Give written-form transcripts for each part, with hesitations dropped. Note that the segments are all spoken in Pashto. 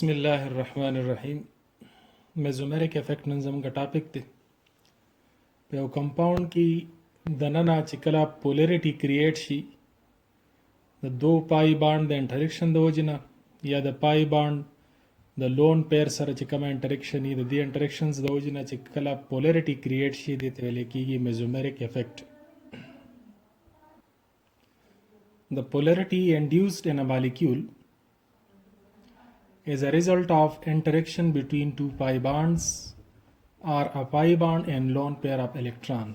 बिस्मिल्लाहिर्रहमानिर्रहीम मेज़ोमेरिक effect none ज़मूंगा टॉपिक ते पे यو कंपाउंड की दनना چې کله پولریټي کریټ شي د دو پای باند د انټریکشن د وجنه یا د پای باند د لون پیر سره چې کوم انټریکشن دی د دې انټریکشنز د وجنه چې کله پولریټي کریټ شي د ته ویل کېږي میزومریک افیکټ. The polarity induced in a molecule is a result of interaction between two pi bonds or a pi bond and lone pair of electron.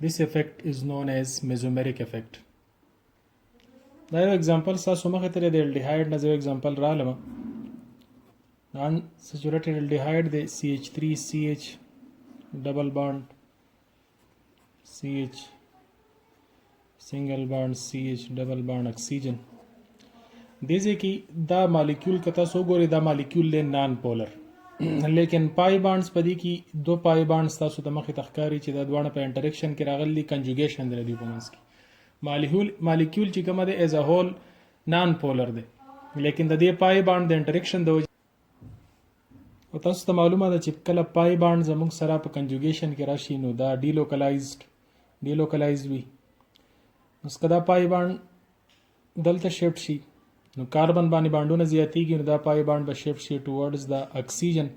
This effect is known as mesomeric effect. دا یو example تاسو مخه ته د aldehyde نه یو example را لمه non saturated aldehyde د CH3CH double bond CH single bond CH double bond oxygen دیزه کی دا مالیکول کتا سو ګوري دا مالیکول له نان پولر لیکن پای بانډز پدې کی دو پای بانډز تاسو د مخې تخکاری چې دا دوه په انټریکشن کې راغلي کنجوګیشن د دې په منځ کې مالیکول چې کومه ده ایز ا هول نان پولر ده لیکن د دې پای بانډ د انټریکشن د او تاسو ته معلومه ده چې کله پای بانډ زموږ سره په کنجوګیشن کې راشي نو دا ډیلوکلایزډ وي. اوس کدا پای بانډ دلته شیفت شي نو کاربن باندې باندونه زیاتیږي نو دا پای باند به شیفت شي ټوورډز د اکسیجن.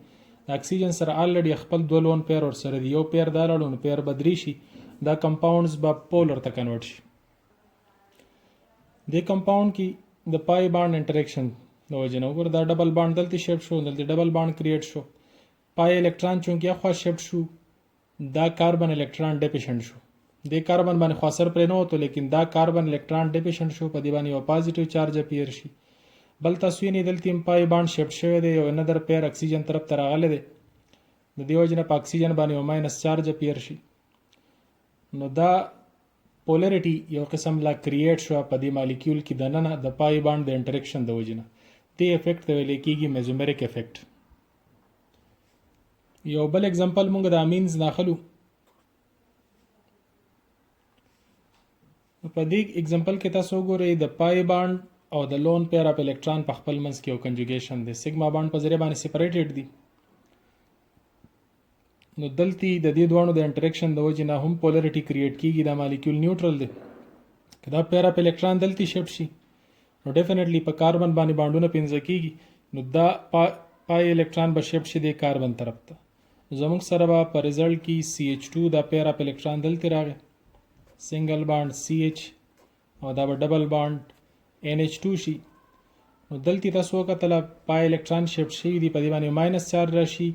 د اکسیجن سره الریډي خپل دوه لون پیر ور سره دی یو پیر دا لړون پیر بدري شي دا کمپاونډز به پولر ته کنورټ شي. د کمپاوند کې د پای باند انټریکشن د وجنه وګور دا ډبل باند دلته شیفت شو دلته ډبل باند کریټ شو پای الکترون چونکه خو شیفت شو دا کاربن الکترون ډیفیشنت شو د کاربن باندې خاصر پر نه وته لیکن دا کاربن الکترون ډیفیشنت شو په دی باندې یو پازیټیو چارج اپیر شي بل تاسو یې دلته پای باند شیفت شوی دی یو انذر پیر اکسیجن طرف ته راغلی دی د دې وجنه په اکسیجن باندې یو ماینس چارج اپیر شي نو دا پولریټي یو قسم لا کریټ شو په دې مالیکول کې د نن د پای باند د انټریکشن د وجنه دې افیکټ ته ویل کېږي میزومریک افیکټ. یو بل اگزامپل مونږ د امینز داخلو په دې اگزامپل کې تاسو وګورئ د پای باند او د لون پیر اف الکترون په خپل منځ کې یو کنجوګیشن دی سیګما باند په ذریعہ باندې سیپریټډ دي نو دلته د دې دوانو د انټریکشن د وجې نه هم پولریټي کریټ کیږي دا مالیکول نیوټرل دی کدا پیر اف الکترون دلته شیفت شي نو ډیفینیټلی په کاربن باندې باندونه پنځه کیږي نو دا پای الکترون به شیفت شي د کاربن طرف ته زموږ سره به په ریزلټ کې CH2 دا پیر اف الکترون دلته راغی سنگل باند CH او دا به ډبل باند NH2 شي نو دلته تاسو کتل پای الکترون شیفت شي دی په دی باندې ماینس چارج راشي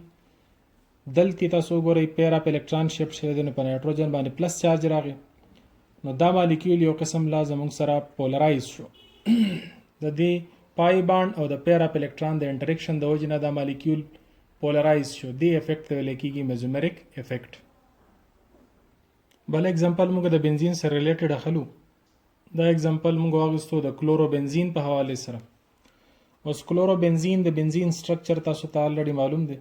دلته تاسو ګورئ پیر اف الکترون شیفت شي دی په نایټروجن باندې پلس چارج راغی نو دا مالیکول یو قسم لازم سره پولرایز شو د دې پای باند او د پیر اف الکترون د انټریکشن د وجنه دا مالیکول پولرایز شو دی افیکټ ویل کېږي میزومریک افیکټ. بل اگزامپل موږ د بنزین سره ریلیټډ اخلو دا اگزامپل موږ واغستو د کلورو بنزین په حواله سره. اوس کلورو بنزین د بنزین سټرکچر تاسو ته الریډي معلوم دی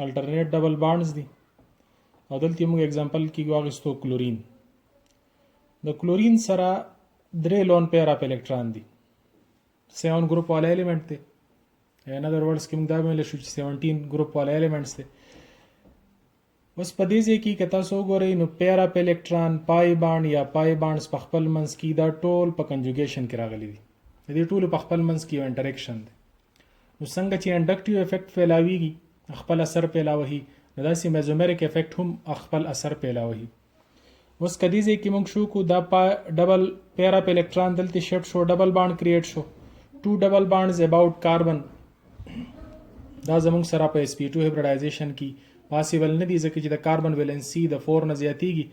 الټرنیټ ډبل بانډز دي او دلته موږ اگزامپل کې واغستو کلورین. د کلورین سره درې لون پیر اف الکترون دي 7 ګروپ والا الیمنٹ دی ان ادر ورډز کې موږ دا ویل شو چې 17 ګروپ والا الیمنټس دي. اوس په دې ځای کې که تاسو وګورئ نو پیر اف الکترون پای باند یا پای باندز په خپل منځ کې دا ټول په کنجوګیشن کې راغلي دي د دې ټولو په خپل منځ کې یو انټریکشن دی نو څنګه چې انډکټیو افیکټ فیلاویږي خپل اثر پیلاوي نو داسې میزومریک افیکټ هم خپل اثر پیلاوي. اوس کدی ځای کې موږ شو کو دا ډبل پیر اف الکترون دلته شیفت شو ډبل باند کریټ شو ټو ډبل بانډز اباوت کاربن دا زموږ سره په sp2 هایبریډایزیشن کې پاسیبل نه دي ځکه چې د کاربن ویلنسي د 4 نه زیاتیږي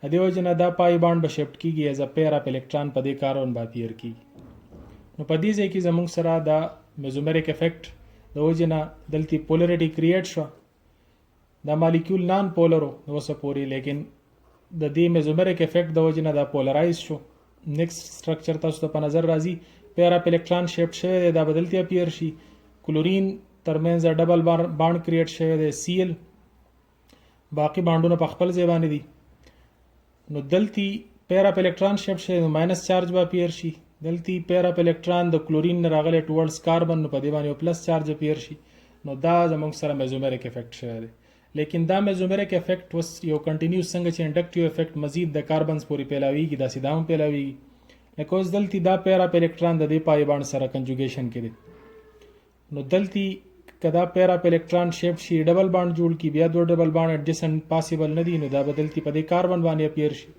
ا دې وجه نه دا پای باند به شیفت کیږي ایز ا پیر اف الکترون په دې کاربن باندې پیر کیږي نو په دې ځای کې زموږ سره دا میزومریک افیکټ د وجه نه دلته پولریټي کریټ شو دا مالیکول نان پولرو نو سپوري لیکن د دې میزومریک افیکټ د وجه نه دا پولرایز شو. نیکسٹ سټرکچر تاسو ته په نظر راځي پیر اف الکترون شیفت شوی دا بدلتیا پیر شي کلورین ترمنځ ډبل باند کریټ شوی دی Cl باقی باندونه په خپل ځای باندې دي نو دلته پیر اف الکترون شیفت شي نو ماینس چارج به پیر شي دلته پیر اپ الکترون د کلورین نه راغلی ټوورډز کاربن، نو په دې باندې یو پلس چارج اپیر شي، نو دا زموږ سره میزومریک افیکټ شوی دی. لیکن دا میزومریک افیکټ اوس یو کنټینیوس څنګه چې انډکټیو افیکټ مزید د کاربنز پورې پیلاویږي داسې دا هم پیلاویږي. لکه اوس دلته دا پیر اپ الکترون د دې پایباند سره کنجوګیشن کې دی، نو دلته که دا پیر اپ الکترون شیفټ شي ډبل بانډ جوړ کی، بیا دوه ډبل بانډ ایډجسنټ پاسیبل نه دي، نو دا بدلتی په دې کاربن باندې اپیر شي.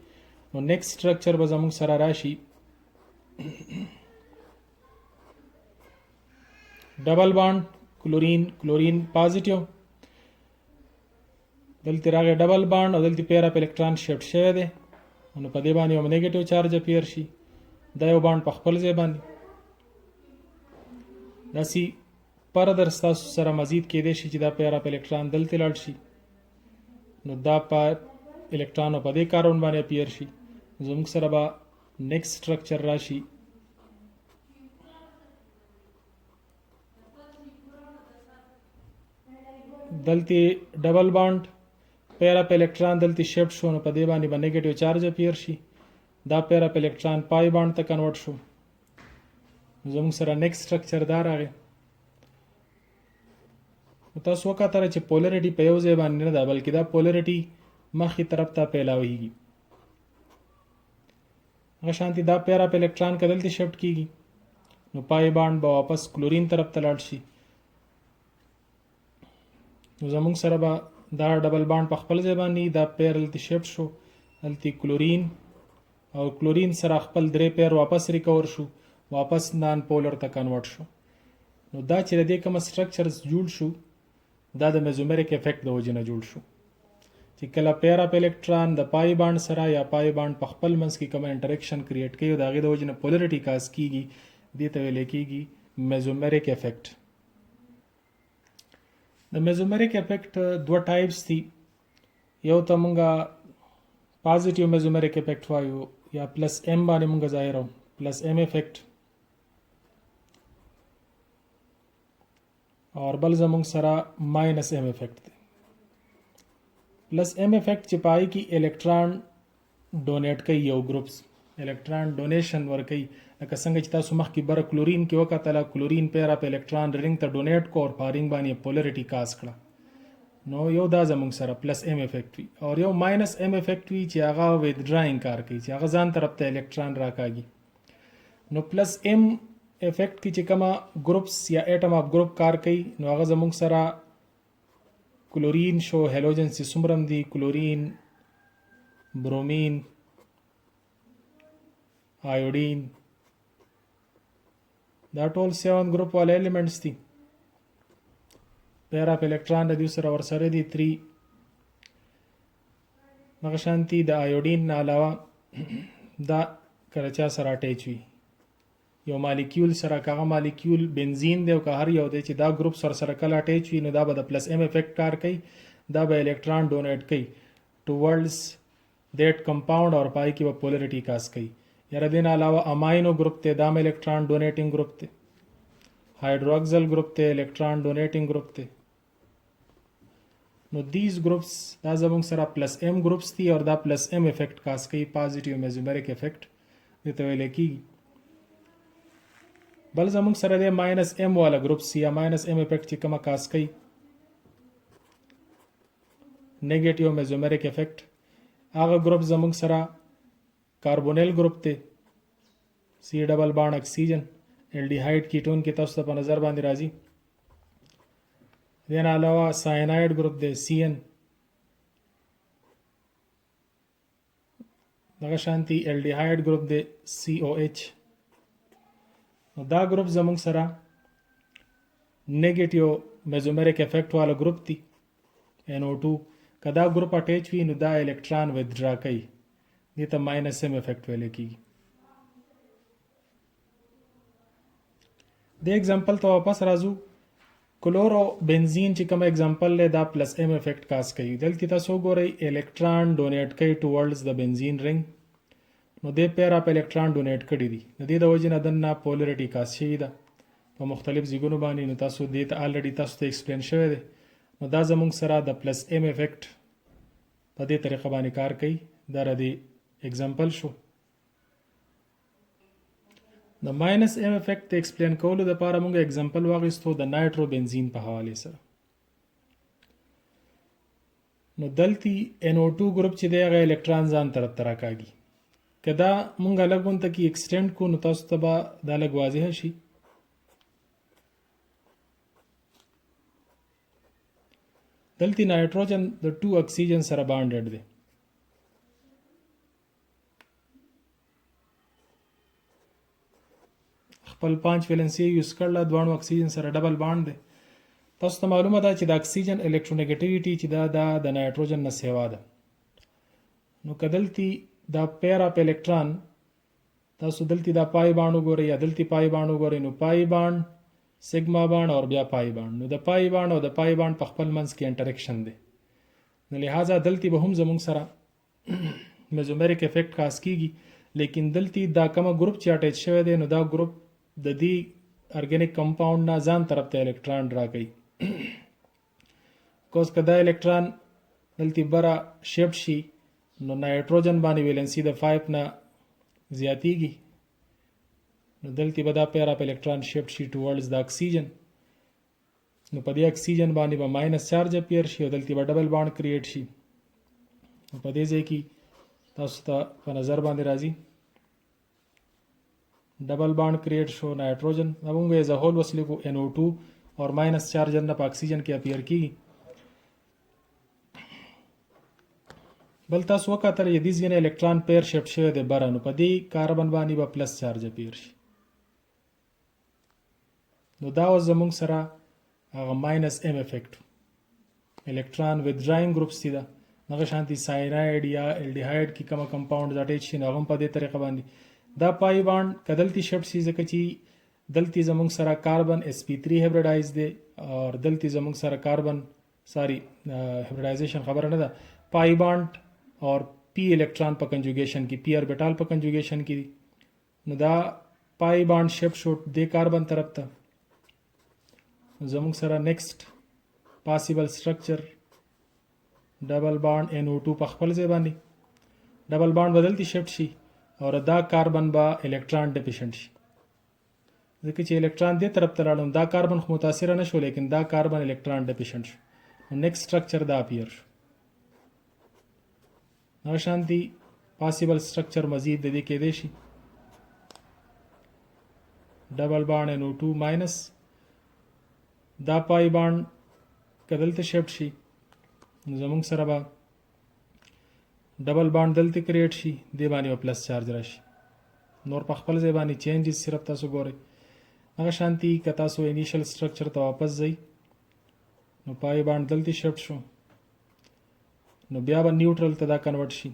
نو نیکسٹ سټرکچر به زموږ سره راشي ډبل بانډ کلورین کلورین پازیټیو، دلته راغی ډبل بانډ او دلته پیر اپ الکترون شیفټ شوی دی، نو په دې باندې یو نیگیټیو چارج اپیر شي، دا یو بانډ په خپل ځای باندې داسې فردر ستاسو سره مزید کېدای شي چې دا پیر اپ الکترون دلته لاړ شي، نو دا په الکترون په دې کاربن باندې اپیر شي. زموږ سره به نیکسٹ سټرکچر راشي دلته ډبل بانډ پیر اپ الکترون دلته شیفټ شو، نو په دې باندې به نیگیټیو چارج اپیر شي، دا پیر اپ الکترون پای بانډ ته کنورټ شو. زموږ سره نیکسٹ سټرکچر دا راغی. تاسو وکتل چې پولریټي په یو ځای باندې نه ده، بلکې دا پولریټي مخې طرف ته پیلاویږي. هغه شانتي دا پیر اپ الکترون که دلته شیفټ کیږي، نو پای بانډ به واپس کلورین طرف ته لاړ شي. نو زموږ سره به دا ډبل بانډ په خپل ځای باندې دا پیر دلته شیفټ شو، دلته کلورین او کلورین سره خپل درې پیر واپس ریکور شو، واپس نان پولر ته کنورټ شو. نو دا چې د دې کوم سټرکچرز جوړ شو دا د میزومریک افیکټ د وجې نه جوړ شو، چې کله پیر اپ الکترون د پای بانډ سره یا پای بانډ په خپل منځ کې کوم انټریکشن کریټ کوي د هغې د وجې نه پولریټي کاز کیږي، دې ته ویلی کیږي میزومریک افیکټ. د میزومریک افیکټ دوه ټایپس دي، یو ته مونږه پازیټیو میزومریک افیکټ وایو یا پلس ایم باندې مونږ ظاهرو پلس ایم افیکټ، اور بل زمونږ سره ماینس ایم افیکټ دی. پلس ایم افیکټ چې پای کې الکترون ډونیټ کوي، یو ګروپس الکترون ډونیشن ورکوي، لکه څنګه چې تاسو مخکې بره کلورین کې وکتله، کلورین پیر اپ الکترون رنګ ته ډونیټ کو او په رنګ باندې پولریټي کاز کړه، نو یو دا زموږ سره پلس ایم افیکټ وي. او یو ماینس ایم افیکټ وي چې هغه ویدډراینګ کار کوي، چې هغه ځان طرف ته الکترون راکاږي. نو پلس ایم افیکټ کې چې کومه ګروپس یا ایټم اف ګروپ کار کوي، نو هغه زموږ سره کلورین شو، هیلوجن چې څومره دي کلورین، برومین، آیوډین، دا ټول 7 ګروپ والا ایلیمنټس دي. پیر اپ الکترون د دې سره ورسره دي 3. دغه شانتي د آیوډین نه علاوه دا کله چا سره اټیچ وي یو مالیکیول سره، کاغه مالیکیول بنزین دی او که هر یو دی چې دا ګروپ سره کله اټیچ وي، نو دا به د پلس ایم افیکټ کار کوي، دا به الکترون ډونیټ کوي ټوورډز دیٹ کمپاوند اور پای کې به پولریټي کاز کوي. یاره دین علاوه اماینو ګروپ ته دا الکترون ډونیټینګ ګروپ ته، هایدروکسل ګروپ ته الکترون ډونیټینګ ګروپ ته. نو دیز ګروپس دا زموږ سره پلس ایم ګروپس دي اور دا پلس ایم افیکټ کاز کوي، پازیټیو میزومریک افیکټ دې ته ویل کیږي. بل زموږ سره د ماینس ایم والا ګروپس یا ماینس ایم افیکټ چې کومه کاز کوي نیگیټیو میزومریک افیکټ، هغه ګروپ زموږ سره کاربونیل ګروپ ته، سی ډبل بانډ اکسیجن، الډیهایډ کیټون کې تاسو ته په نظر باندې راځي. دین علاوه ساینایډ ګروپ دی CN، دغه شانتي الډیهایډ ګروپ دی COH. نو دا ګروپ زموږ سره نیگیټیو میزومریک افیکټ والا ګروپ دی NO2. که دا ګروپ اټیچ وي نو دا الکترون ویدډرا کوي، دې ته ماینس ایم افیکټ ویل کیږي. د ایگزامپل ته واپس راځو، کلورو بنزین چې کوم ایگزامپل دی دا پلس ایم افیکټ کاز کوي. دلته تاسو ګورئ الکترون ډونیټ کوي ټوورډز د بنزین رنګ، نو دې پیر اپ الکترون ډونیټ کړي دي، د دې د وجې نه دننه پولریټي کاز شوي ده په مختلف ځایونو باندې. نو تاسو دې ته الریډي تاسو ته ایکسپلین شوی دی. نو دا زموږ سره د پلس ایم افیکټ په دې طریقه باندې کار کوي، دا د ایگزامپل شو. د ماینس ام افیکٹ ته ایکسپلین کولو دپاره موږ اگزامپل واخیستو د نایټرو بنزین په حوالې سره. نو دلته NO2 ګروپ چې دی هغه الکترون ځان طرف ته راکاږي. که دا موږ لږ ونته کې ایکسټینډ کو نو تاسو ته به دا لږ واضحه شي. دلته نایټروجن د 2 اکسیجن سره بانډډ دی. خپل 5 ویلنسي یوز کړل، دوه اکسیجن سره ډبل بانډ دی. تاسو ته معلومه ده چې د اکسیجن الکترونیګیټیویټي چې دا د نایټروجن نه سیوا ده. نو که دلته دا پیر اپ الکترون تاسو دلته دا پای بانډ وګورئ یا دلته پای بانډ وګورئ، نو پای بانډ، سیګما بانډ او بیا پای بانډ. نو د پای بانډ او د پای بانډ په خپل منځ کې انټریکشن دی. نو لہذا دلته به هم زموږ سره میزومریک افیکٹ خاص کیږي، لیکن دلته دا کومه ګروپ چې اٹیچ شوی دی نو دا ګروپ د دې ارګینیک کمپاوند نه ځان طرف ته الکترون راکوي. کوز که دا الکترون دلته بره شیفټ شي نو نایټروجن باندې ویلنسي د 5 نه زیاتیږي، نو دلته به دا پیر اپ الکترون شیفټ شي ټوورډز د اکسیجن. نو په دې اکسیجن باندې به ماینس چارج اپیر شي او دلته به ډبل بانډ کریټ شي. نو په دې ځای کې تاسو ته په نظر باندې راځي ډبل بانډ کریټ شو نایټروجن. موږ ایز ا هول وسلی کو NO2 اور ماینس چارج نه په اکسیجن کې اپیر کیږي. بل تاسو وکتل یدي ځینې الکترون پیر شیفټ شوی دی بره، نو په دې کاربن باندې به پلس چارج اپیر شي. نو دا اوس زموږ سره هغه ماینس ام افیکټ الکترون ویدرایینګ ګروپس دي. دغه شانتي سایناید یا الډیهاید کې کومه کمپاوند اٹیچ شي نو هغه په دې طریقه باندې دا پای بانډ کدلتی شیفټ شي، ځکه چې دلته زموږ سره کاربن sp3 هیبریډایز دی او دلته زموږ سره کاربن هیبریډایزیشن خبره نه ده، پای بانډ اور پی الکترون په کنجوګیشن کې، پی اربیټال په کنجوګیشن کې. نو دا پای بانډ شیفټ شو د کاربن طرف ته. زموږ سره نیکسٹ پاسیبل سټرکچر ډبل بانډ NO2 په خپل ځای باندې ډبل بانډ بدلتی شیفټ شي اور دا کاربن با الکترون ډیفیشنٹ شي، ځکه چې الکترون دې طرف ته لاړو دا کاربن خو متاثر نه شو لیکن دا کاربن الکترون ډیفیشنٹ شو. نو نیکسٹ سټرکچر دا اپیر شو. نو شانتي پاسیبل سټرکچر مزید د دې کې دی شي ډبل بانډ NO2 ماینس دا پای بانډ کدلته شیفټ شي نو زموږ سره به ډبل بانډ دلته کریټ شي، دی باندې پلس چارج راشي. نور په خپل ځای باندې چینجز صرف تاسو ګورئ. هغه شانتي که تاسو انیشل سټرکچر ته واپس ځئ نو پای بانډ دلته شیفټ شو نو بیا به نیوټرل ته دا کنورټ شي.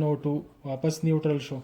NO2 واپس نیوټرل شو